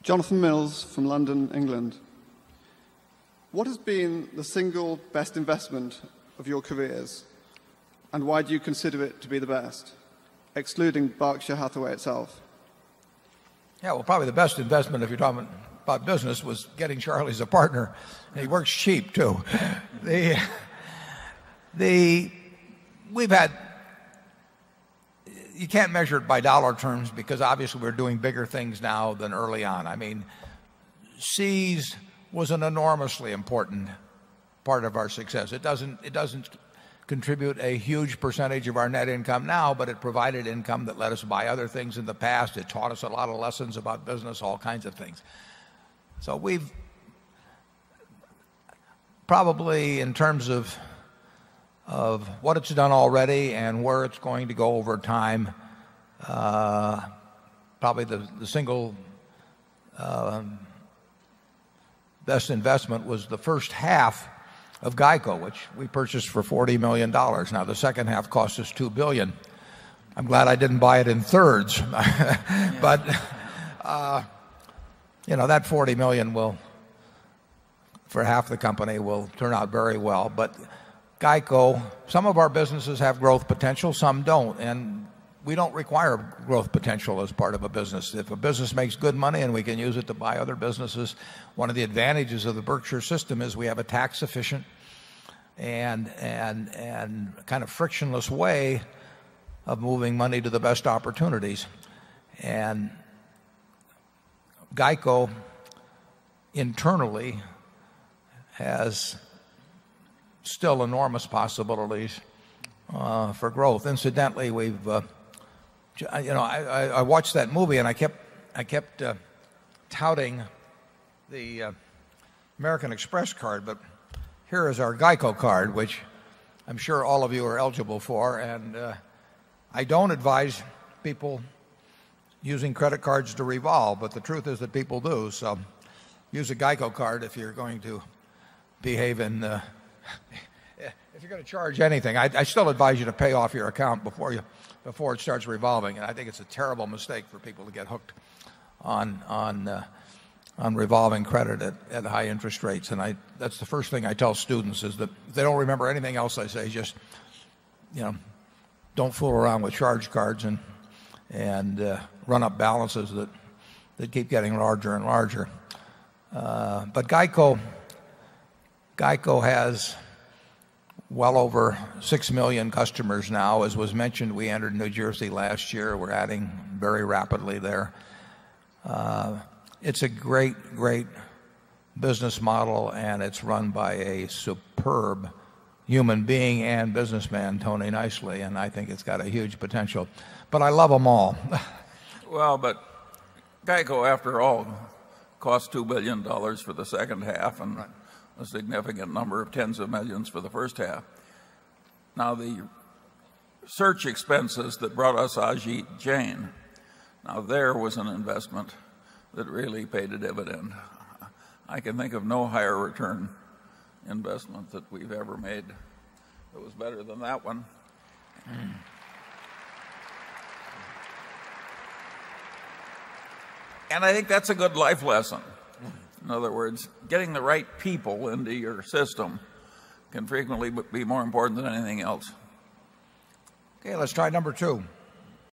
Jonathan Mills from London, England. What has been the single best investment of your careers, and why do you consider it to be the best, excluding Berkshire Hathaway itself? Yeah, well, probably the best investment, if you're talking about business, was getting Charlie as a partner. And he works cheap, too. We've had, you can't measure it by dollar terms because obviously we're doing bigger things now than early on. I mean, Seas was an enormously important part of our success. It doesn't contribute a huge percentage of our net income now, but it provided income that let us buy other things in the past. It taught us a lot of lessons about business, all kinds of things. So we've probably, in terms of what it's done already and where it's going to go over time, probably the single best investment was the first half of GEICO, which we purchased for $40 million. Now, the second half cost us $2 billion. I'm glad I didn't buy it in thirds. But, that $40 million will, for half the company, will turn out very well. But GEICO, some of our businesses have growth potential, some don't. And we don't require growth potential as part of a business. If a business makes good money and we can use it to buy other businesses, one of the advantages of the Berkshire system is we have a tax efficient and kind of frictionless way of moving money to the best opportunities. And GEICO internally has still enormous possibilities for growth. Incidentally, I watched that movie and I kept touting the American Express card, but here is our GEICO card, which I'm sure all of you are eligible for. And I don't advise people using credit cards to revolve, but the truth is that people do. So use a GEICO card if you're going to behave in if you're going to charge anything. I still advise you to pay off your account before it starts revolving. And I think it's a terrible mistake for people to get hooked on revolving credit at high interest rates. And that's the first thing I tell students is that if they don't remember anything else I say, just don't fool around with charge cards and run up balances that keep getting larger and larger. But GEICO has well over 6 million customers now. As was mentioned, we entered New Jersey last year. We're adding very rapidly there. It's a great business model, and it's run by a superb human being and businessman, Tony Nicely, and I think it's got a huge potential. But I love them all. Well, but GEICO, after all, cost $2 billion for the second half and a significant number of tens of millions for the first half. Now, the search expenses that brought us Ajit Jain, now there was an investment that really paid a dividend. I can think of no higher return investment that we've ever made that was better than that one. And I think that's a good life lesson. In other words, getting the right people into your system can frequently be more important than anything else. Okay, let's try number 2.